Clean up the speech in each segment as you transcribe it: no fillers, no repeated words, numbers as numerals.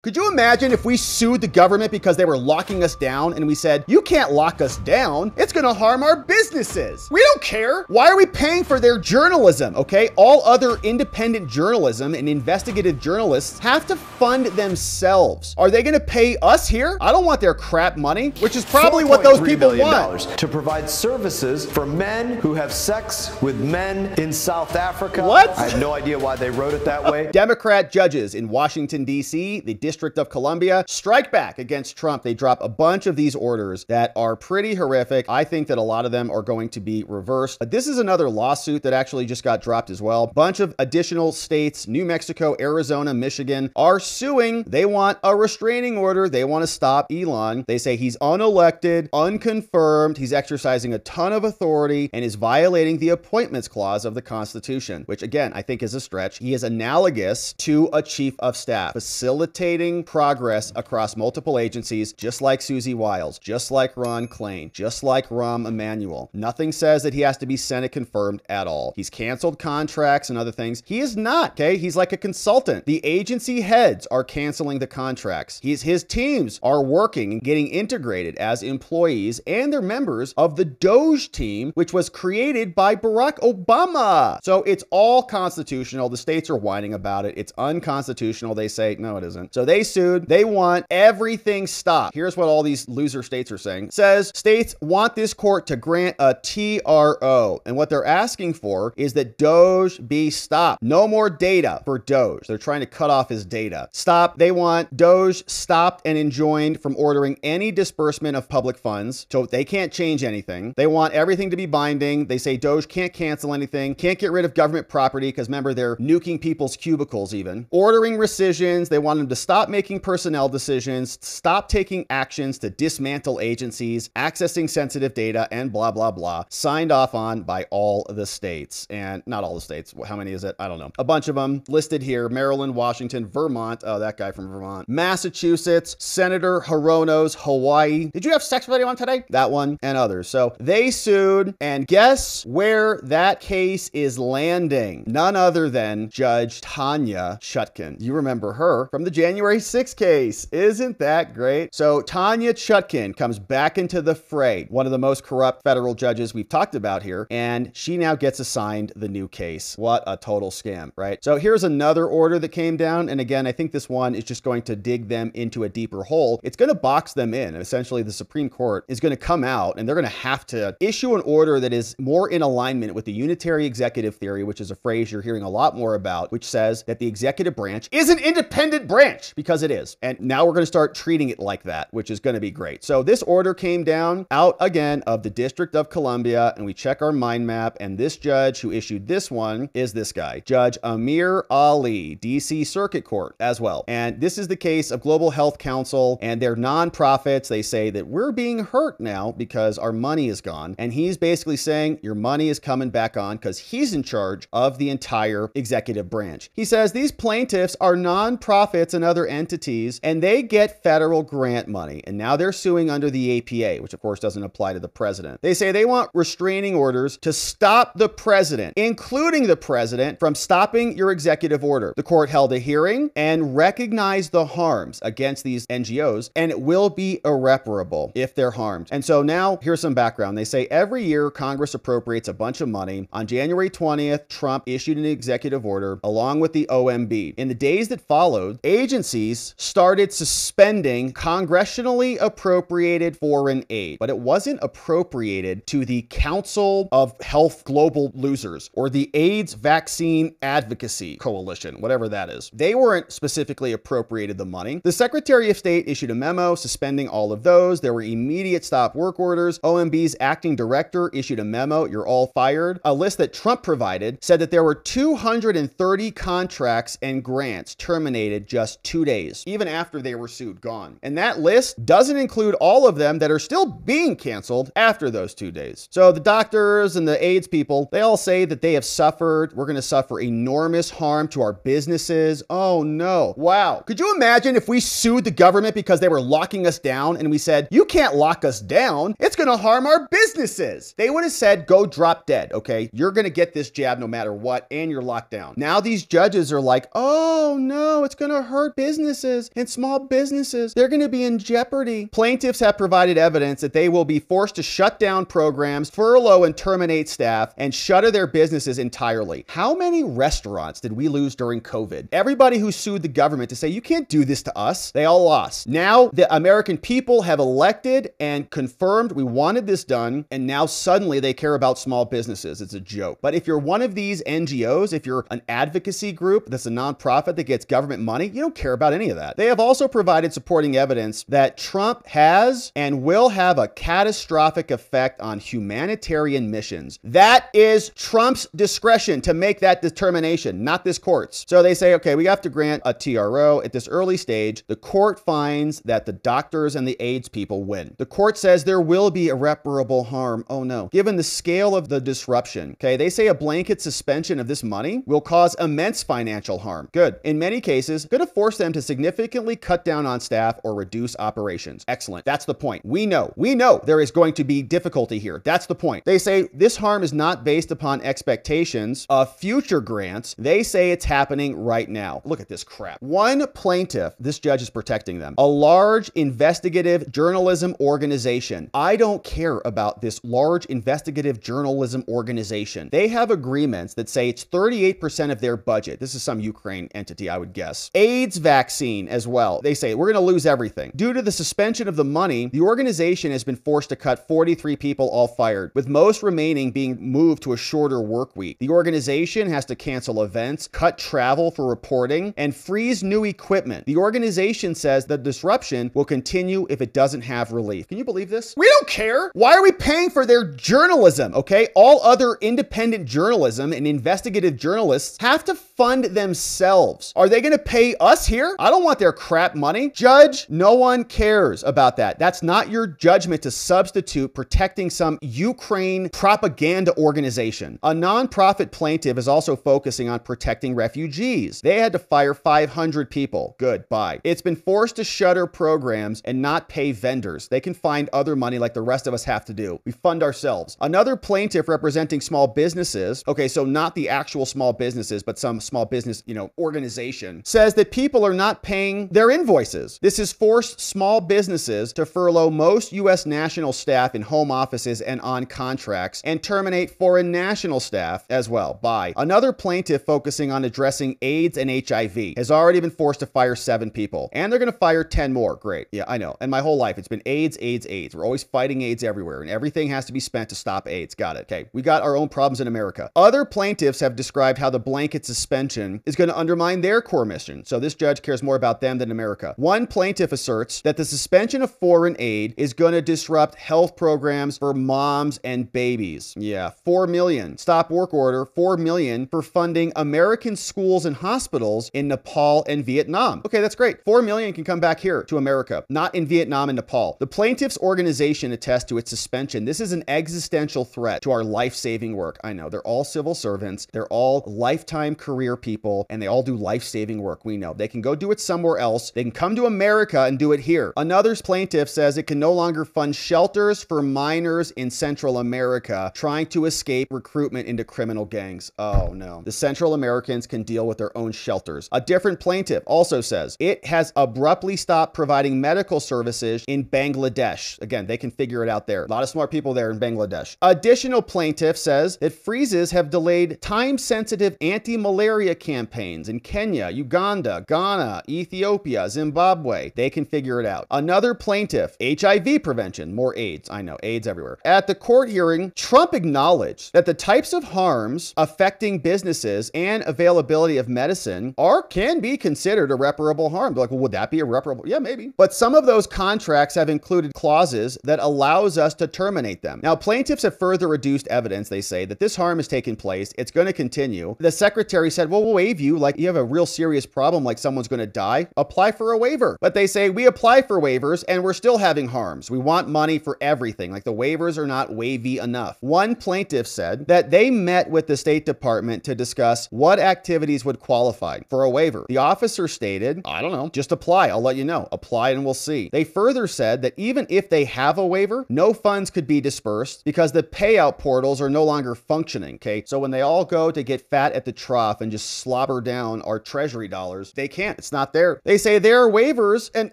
Could you imagine if we sued the government because they were locking us down and we said, you can't lock us down, it's gonna harm our businesses. We don't care. Why are we paying for their journalism, okay? All other independent journalism and investigative journalists have to fund themselves. Are they gonna pay us here? I don't want their crap money, which is probably what those people want. To provide services for men who have sex with men in South Africa. What? I have no idea why they wrote it that way. Democrat judges in Washington, D.C., the District of Columbia, strike back against Trump. They drop a bunch of these orders that are pretty horrific. I think that a lot of them are going to be reversed. This is another lawsuit that actually just got dropped as well. Bunch of additional states, New Mexico, Arizona, Michigan, are suing. They want a restraining order. They want to stop Elon. They say he's unelected, unconfirmed. He's exercising a ton of authority and is violating the appointments clause of the Constitution, which again, I think is a stretch. He is analogous to a chief of staff, facilitating progress across multiple agencies, just like Susie Wiles, just like Ron Klain, just like Rahm Emanuel. Nothing says that he has to be Senate confirmed at all. He's canceled contracts and other things. He is not, okay? He's like a consultant. The agency heads are canceling the contracts. His teams are working and getting integrated as employees, and they're members of the Doge team, which was created by Barack Obama. So it's all constitutional. The states are whining about it. It's unconstitutional. They say, no, it isn't. So they sued. They want everything stopped. Here's what all these loser states are saying. It says states want this court to grant a TRO. And what they're asking for is that Doge be stopped. No more data for Doge. They're trying to cut off his data. Stop. They want Doge stopped and enjoined from ordering any disbursement of public funds. So they can't change anything. They want everything to be binding. They say Doge can't cancel anything, can't get rid of government property because remember, they're nuking people's cubicles even. Ordering rescissions. They want them to stop making personnel decisions, stop taking actions to dismantle agencies, accessing sensitive data, and blah, blah, blah. Signed off on by all the states. And not all the states. How many is it? I don't know. A bunch of them listed here. Maryland, Washington, Vermont. Oh, that guy from Vermont. Massachusetts, Senator Hirono's Hawaii. Did you have sex with anyone today? That one and others. So they sued, and guess where that case is landing? None other than Judge Tanya Chutkan. You remember her from the January 6th case. Isn't that great? So Tanya Chutkan comes back into the fray, one of the most corrupt federal judges we've talked about here, and she now gets assigned the new case. What a total scam, right? So here's another order that came down, and again, I think this one is just going to dig them into a deeper hole. It's going to box them in. Essentially, the Supreme Court is going to come out, and they're going to have to issue an order that is more in alignment with the unitary executive theory, which is a phrase you're hearing a lot more about, which says that the executive branch is an independent branch, because it is. And now we're going to start treating it like that, which is going to be great. So this order came down out again of the District of Columbia, and we check our mind map, and this judge who issued this one is this guy, Judge Amir Ali, DC Circuit Court as well. And this is the case of Global Health Council, and they're nonprofits. They say that we're being hurt now because our money is gone. And he's basically saying your money is coming back on because he's in charge of the entire executive branch. He says these plaintiffs are nonprofits and other entities, and they get federal grant money. And now they're suing under the APA, which of course doesn't apply to the president. They say they want restraining orders to stop the president, including the president, from stopping your executive order. The court held a hearing and recognized the harms against these NGOs, and it will be irreparable if they're harmed. And so now here's some background. They say every year Congress appropriates a bunch of money. On January 20th, Trump issued an executive order along with the OMB. In the days that followed, agencies started suspending congressionally appropriated foreign aid, but it wasn't appropriated to the Council of Health Global Losers or the AIDS Vaccine Advocacy Coalition, whatever that is. They weren't specifically appropriated the money. The Secretary of State issued a memo suspending all of those. There were immediate stop work orders. OMB's acting director issued a memo, you're all fired. A list that Trump provided said that there were 230 contracts and grants terminated just 2 days, even after they were sued, gone. And that list doesn't include all of them that are still being canceled after those 2 days. So the doctors and the AIDS people, they all say that they have suffered. We're going to suffer enormous harm to our businesses. Oh no. Wow. Could you imagine if we sued the government because they were locking us down and we said, you can't lock us down, it's going to harm our businesses? They would have said, go drop dead. Okay. You're going to get this jab no matter what, and you're locked down. Now these judges are like, oh no, it's going to hurt business. businesses and small businesses, they're going to be in jeopardy. Plaintiffs have provided evidence that they will be forced to shut down programs, furlough and terminate staff, and shutter their businesses entirely. How many restaurants did we lose during COVID? Everybody who sued the government to say, you can't do this to us, they all lost. Now the American people have elected and confirmed we wanted this done, and now suddenly they care about small businesses. It's a joke. But if you're one of these NGOs, if you're an advocacy group that's a nonprofit that gets government money, you don't care about any of that. They have also provided supporting evidence that Trump has and will have a catastrophic effect on humanitarian missions. That is Trump's discretion to make that determination, not this court's. So they say, okay, we have to grant a TRO at this early stage. The court finds that the doctors and the AIDS people win. The court says there will be irreparable harm. Oh no. Given the scale of the disruption, okay, they say a blanket suspension of this money will cause immense financial harm. Good. In many cases, going to force them to significantly cut down on staff or reduce operations. Excellent. That's the point. We know there is going to be difficulty here. That's the point. They say this harm is not based upon expectations of future grants. They say it's happening right now. Look at this crap. One plaintiff, this judge is protecting them, a large investigative journalism organization. I don't care about this large investigative journalism organization. They have agreements that say it's 38% of their budget. This is some Ukraine entity, I would guess. AIDS vaccine as well. They say we're going to lose everything. Due to the suspension of the money, the organization has been forced to cut 43 people, all fired, with most remaining being moved to a shorter work week. The organization has to cancel events, cut travel for reporting, and freeze new equipment. The organization says the disruption will continue if it doesn't have relief. Can you believe this? We don't care. Why are we paying for their journalism? Okay. All other independent journalism and investigative journalists have to fund themselves. Are they going to pay us here? I don't want their crap money. Judge, no one cares about that. That's not your judgment to substitute protecting some Ukraine propaganda organization. A nonprofit plaintiff is also focusing on protecting refugees. They had to fire 500 people. Good, bye. It's been forced to shutter programs and not pay vendors. They can find other money like the rest of us have to do. We fund ourselves. Another plaintiff representing small businesses, okay, so not the actual small businesses, but some small business, organization, says that people are not paying their invoices. This has forced small businesses to furlough most U.S. national staff in home offices and on contracts and terminate foreign national staff as well. Bye. Another plaintiff focusing on addressing AIDS and HIV has already been forced to fire 7 people, and they're going to fire 10 more. Great. Yeah, I know. And my whole life, it's been AIDS, AIDS, AIDS. We're always fighting AIDS everywhere, and everything has to be spent to stop AIDS. Got it. Okay. We got our own problems in America. Other plaintiffs have described how the blanket suspension is going to undermine their core mission. So this judge cares more about them than America. One plaintiff asserts that the suspension of foreign aid is going to disrupt health programs for moms and babies. Yeah, 4 million. Stop work order, 4 million for funding American schools and hospitals in Nepal and Vietnam. Okay, that's great. 4 million can come back here to America, not in Vietnam and Nepal. The plaintiff's organization attests to its suspension. This is an existential threat to our life-saving work. I know, they're all civil servants. They're all lifetime career people, and they all do life-saving work. We know. They can go do it somewhere else. They can come to America and do it here. Another plaintiff says it can no longer fund shelters for minors in Central America trying to escape recruitment into criminal gangs. Oh no. The Central Americans can deal with their own shelters. A different plaintiff also says it has abruptly stopped providing medical services in Bangladesh. Again, they can figure it out there. A lot of smart people there in Bangladesh. Additional plaintiff says that freezes have delayed time-sensitive anti-malaria campaigns in Kenya, Uganda, Ghana, Ethiopia, Zimbabwe. They can figure it out. Another plaintiff, HIV prevention, more AIDS. I know, AIDS everywhere. At the court hearing, Trump acknowledged that the types of harms affecting businesses and availability of medicine can be considered irreparable harm. They're like, well, would that be irreparable? Yeah, maybe. But some of those contracts have included clauses that allows us to terminate them. Now, plaintiffs have further reduced evidence. They say that this harm has taken place. It's going to continue. The secretary said, well, we'll waive you. Like, you have a real serious problem, like someone's going to die. Apply for a waiver. But they say, we apply for waivers and we're still having harms. We want money for everything. Like, the waivers are not wavy enough. One plaintiff said that they met with the State Department to discuss what activities would qualify for a waiver. The officer stated, I don't know, just apply. I'll let you know. Apply and we'll see. They further said that even if they have a waiver, no funds could be dispersed because the payout portals are no longer functioning. Okay. So when they all go to get fat at the trough and and just slobber down our treasury dollars. They can't. It's not there. They say there are waivers, and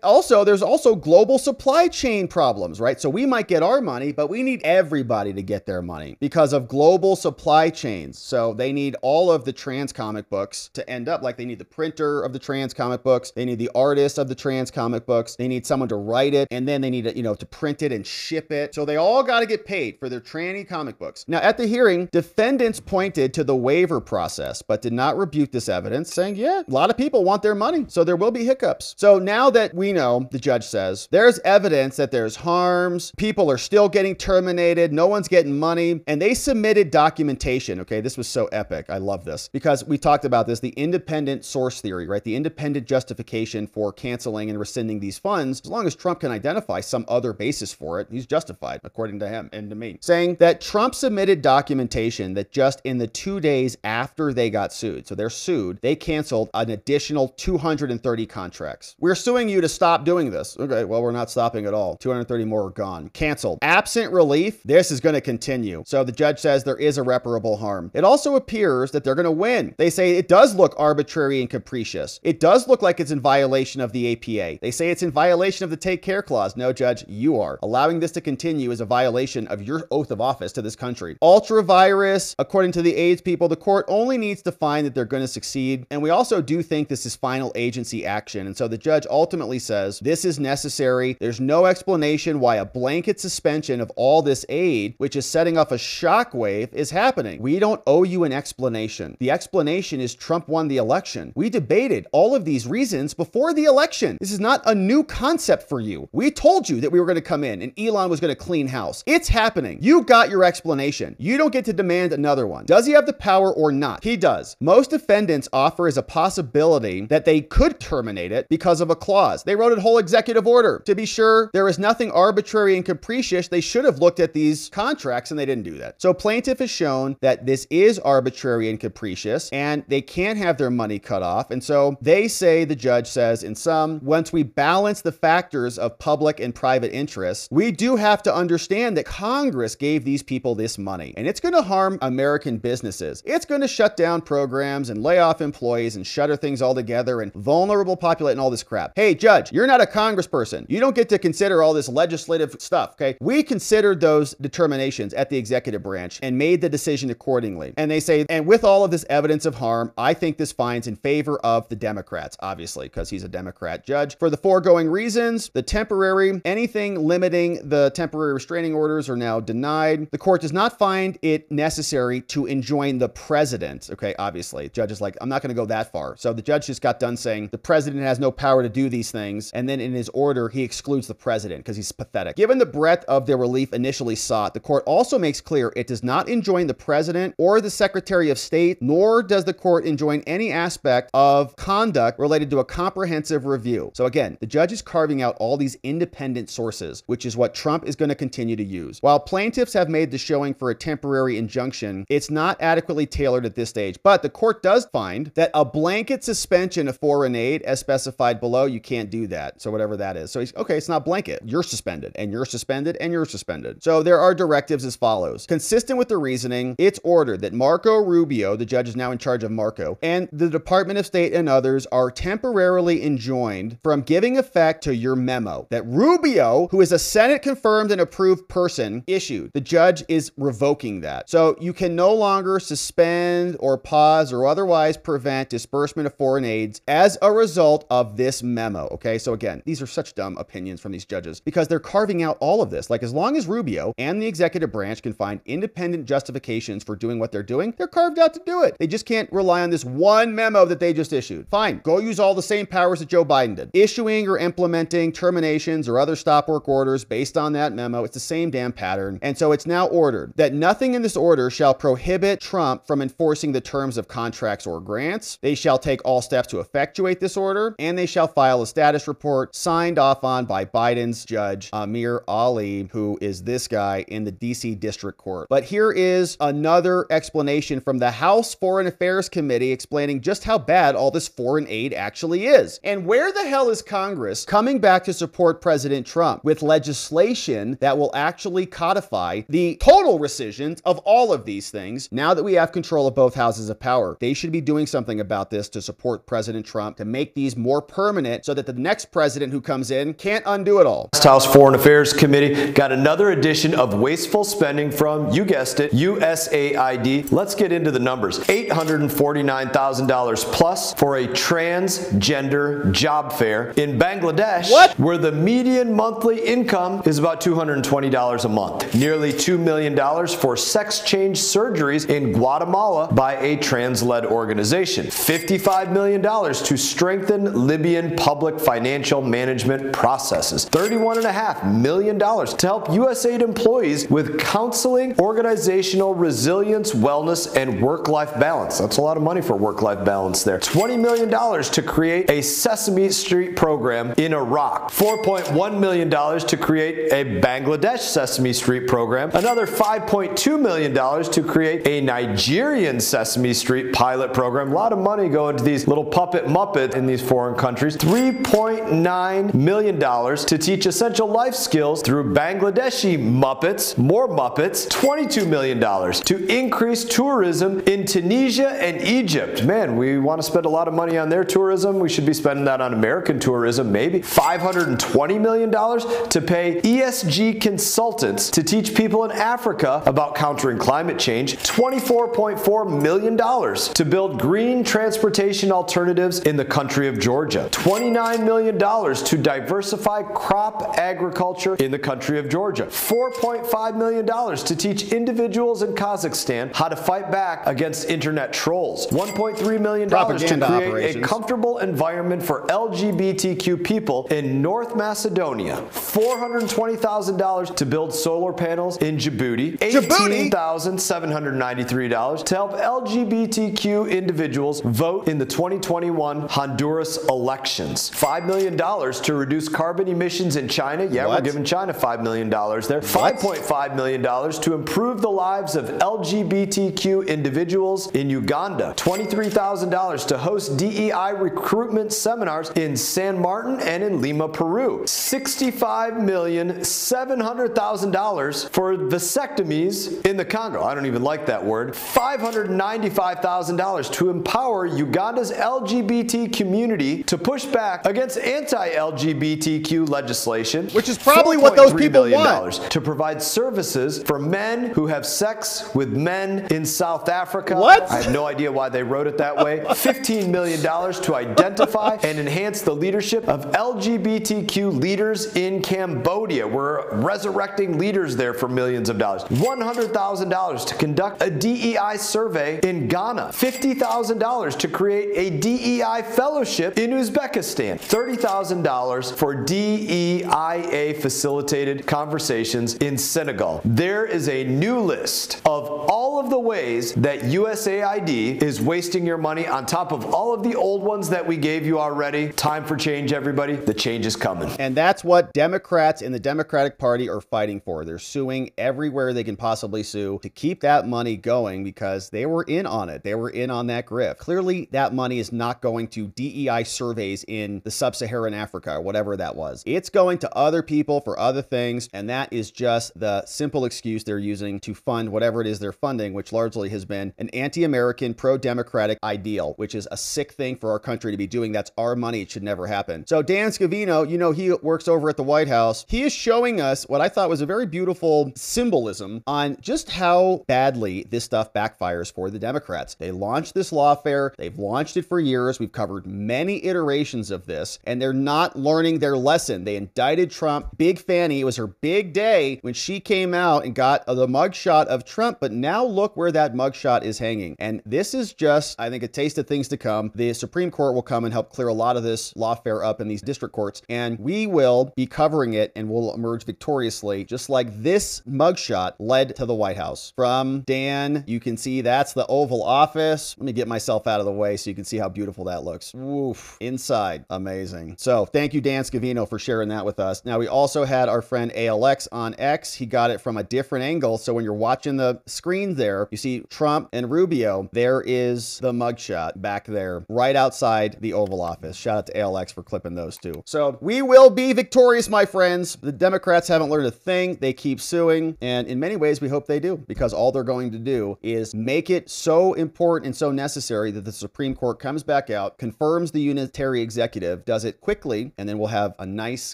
also there's also global supply chain problems, right? So we might get our money, but we need everybody to get their money because of global supply chains. So they need all of the trans comic books to end up like they need the printer of the trans comic books. They need the artist of the trans comic books. They need someone to write it, and then they need to, to print it and ship it. So they all got to get paid for their tranny comic books. Now at the hearing, defendants pointed to the waiver process, but did not rebuke this evidence, saying, yeah, a lot of people want their money, so there will be hiccups. So now that we know, the judge says, there's evidence that there's harms, people are still getting terminated, no one's getting money, and they submitted documentation. Okay, this was so epic. I love this because we talked about this, the independent source theory, right? The independent justification for canceling and rescinding these funds. As long as Trump can identify some other basis for it, he's justified, according to him and to me, saying that Trump submitted documentation that just in the 2 days after they got sued, so they're sued, they canceled an additional 230 contracts. We're suing you to stop doing this. Okay, well, we're not stopping at all. 230 more are gone. Canceled. Absent relief, this is going to continue. So the judge says there is irreparable harm. It also appears that they're going to win. They say it does look arbitrary and capricious. It does look like it's in violation of the APA. They say it's in violation of the Take Care Clause. No, Judge, you are. Allowing this to continue is a violation of your oath of office to this country. Ultra virus, according to the AIDS people, the court only needs to find that they're going to succeed. And we also do think this is final agency action. And so the judge ultimately says this is necessary. There's no explanation why a blanket suspension of all this aid, which is setting off a shockwave, is happening. We don't owe you an explanation. The explanation is Trump won the election. We debated all of these reasons before the election. This is not a new concept for you. We told you that we were going to come in and Elon was going to clean house. It's happening. You got your explanation. You don't get to demand another one. Does he have the power or not? He does. Most defendants offer as a possibility that they could terminate it because of a clause. They wrote a whole executive order. To be sure, there is nothing arbitrary and capricious. They should have looked at these contracts and they didn't do that. So plaintiff has shown that this is arbitrary and capricious and they can't have their money cut off. And so they say, the judge says, in sum, once we balance the factors of public and private interests, we do have to understand that Congress gave these people this money and it's going to harm American businesses. It's going to shut down programs and lay off employees and shutter things altogether and vulnerable populate and all this crap. Hey, judge, you're not a congressperson. You don't get to consider all this legislative stuff, okay? We considered those determinations at the executive branch and made the decision accordingly. And they say, and with all of this evidence of harm, I think this finds in favor of the Democrats, obviously, because he's a Democrat judge. For the foregoing reasons, anything limiting the temporary restraining orders are now denied. The court does not find it necessary to enjoin the president. Okay, obviously, judge is like, I'm not going to go that far. So the judge just got done saying the president has no power to do these things. And then in his order, he excludes the president because he's pathetic. Given the breadth of the relief initially sought, the court also makes clear it does not enjoin the president or the secretary of state, nor does the court enjoin any aspect of conduct related to a comprehensive review. So again, the judge is carving out all these independent sources, which is what Trump is going to continue to use. While plaintiffs have made the showing for a temporary injunction, it's not adequately tailored at this stage. But the court does find that a blanket suspension of foreign aid, as specified below, you can't do that. So whatever that is. So he's, okay, it's not blanket. You're suspended, and you're suspended, and you're suspended. So there are directives as follows. Consistent with the reasoning, it's ordered that Marco Rubio, the judge is now in charge of Marco, and the Department of State and others are temporarily enjoined from giving effect to your memo that Rubio, who is a Senate confirmed and approved person, issued. The judge is revoking that. So you can no longer suspend or pause or otherwise prevent disbursement of foreign aids as a result of this memo. Okay, so again, these are such dumb opinions from these judges because they're carving out all of this. Like, as long as Rubio and the executive branch can find independent justifications for doing what they're doing, they're carved out to do it. They just can't rely on this one memo that they just issued. Fine, go use all the same powers that Joe Biden did. Issuing or implementing terminations or other stop work orders based on that memo, it's the same damn pattern. And so it's now ordered that nothing in this order shall prohibit Trump from enforcing the terms of contracts or grants. They shall take all steps to effectuate this order, and they shall file a status report signed off on by Biden's judge, Amir Ali, who is this guy in the DC District Court. But here is another explanation from the House Foreign Affairs Committee explaining just how bad all this foreign aid actually is. And where the hell is Congress coming back to support President Trump with legislation that will actually codify the total rescission of all of these things now that we have control of both houses of power? power. They should be doing something about this to support President Trump, to make these more permanent so that the next president who comes in can't undo it all. House Foreign Affairs Committee got another edition of wasteful spending from, you guessed it, USAID. Let's get into the numbers. $849,000 plus for a transgender job fair in Bangladesh, where the median monthly income is about $220 a month. Nearly $2 million for sex change surgeries in Guatemala by a trans-led organization. $55 million to strengthen Libyan public financial management processes. $31.5 million to help USAID employees with counseling, organizational resilience, wellness, and work-life balance. That's a lot of money for work-life balance there. $20 million to create a Sesame Street program in Iraq. $4.1 million to create a Bangladesh Sesame Street program. Another $5.2 million to create a Nigerian Sesame Street pilot program. A lot of money going to these little puppet muppets in these foreign countries. $3.9 million to teach essential life skills through Bangladeshi Muppets. More Muppets. $22 million to increase tourism in Tunisia and Egypt. Man, we want to spend a lot of money on their tourism. We should be spending that on American tourism, maybe. $520 million to pay ESG consultants to teach people in Africa about countering climate change. $24.4 million to build green transportation alternatives in the country of Georgia. $29 million to diversify crop agriculture in the country of Georgia. $4.5 million to teach individuals in Kazakhstan how to fight back against internet trolls. $1.3 million to create a comfortable environment for LGBTQ people in North Macedonia. $420,000 to build solar panels in Djibouti. $18,793 to help LGBTQ individuals vote in the 2021 Honduras elections. $5 million to reduce carbon emissions in China. Yeah, we're giving China $5 million there. $5.5 million to improve the lives of LGBTQ individuals in Uganda. $23,000 to host DEI recruitment seminars in San Martin and in Lima, Peru. $65,700,000 for vasectomies in the Congo. I don't even like that word. $595,000 to empower Uganda's LGBT community to push back against anti-LGBTQ legislation, which is probably what those people want. To provide services for men who have sex with men in South Africa. What? I have no idea why they wrote it that way. $15 million to identify and enhance the leadership of LGBTQ leaders in Cambodia. We're resurrecting leaders there for millions of dollars. $100,000 to conduct a DEI survey in Ghana. $50,000 to create a DEI fellowship in Uzbekistan. $30,000 for DEIA facilitated conversations in Senegal. There is a new list of all of the ways that USAID is wasting your money on top of all of the old ones that we gave you already. Time for change, everybody. The change is coming. And that's what Democrats in the Democratic Party are fighting for. They're suing everywhere they can possibly sue to keep that money going because they were in on it. They were in on that grift. Clearly, that money is not going to DEI surveys in the sub-Saharan Africa or whatever that was. It's going to other people for other things, and that is just the simple excuse they're using to fund whatever it is they're funding, which largely has been an anti-American, pro-democratic ideal, which is a sick thing for our country to be doing. That's our money. It should never happen. So Dan Scavino, you know, he works over at the White House. He is showing us what I thought was a very beautiful symbolism on just how badly this stuff backfires for the Democrats. They launched this lawfare. They've launched it for years. We've covered many iterations of this, and they're not learning their lesson. They indicted Trump. Big Fanny, it was her big day when she came out and got the mugshot of Trump, but now look where that mugshot is hanging. And this is just, I think, a taste of things to come. The Supreme Court will come and help clear a lot of this lawfare up in these district courts, and we will be covering it and will emerge victoriously, just like this mugshot led to the White House. From Dan, you can see that's the Oval Office. Let me get myself out of the way so you can see how beautiful that looks. Woof. Inside, amazing. So thank you, Dan Scavino, for sharing that with us. Now, we also had our friend ALX on X. He got it from a different angle, so when you're watching the screen there, there. You see Trump and Rubio. There is the mugshot back there, right outside the Oval Office. Shout out to ALX for clipping those two. So we will be victorious, my friends. The Democrats haven't learned a thing. They keep suing. And in many ways, we hope they do, because all they're going to do is make it so important and so necessary that the Supreme Court comes back out, confirms the unitary executive, does it quickly, and then we'll have a nice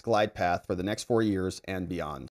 glide path for the next 4 years and beyond.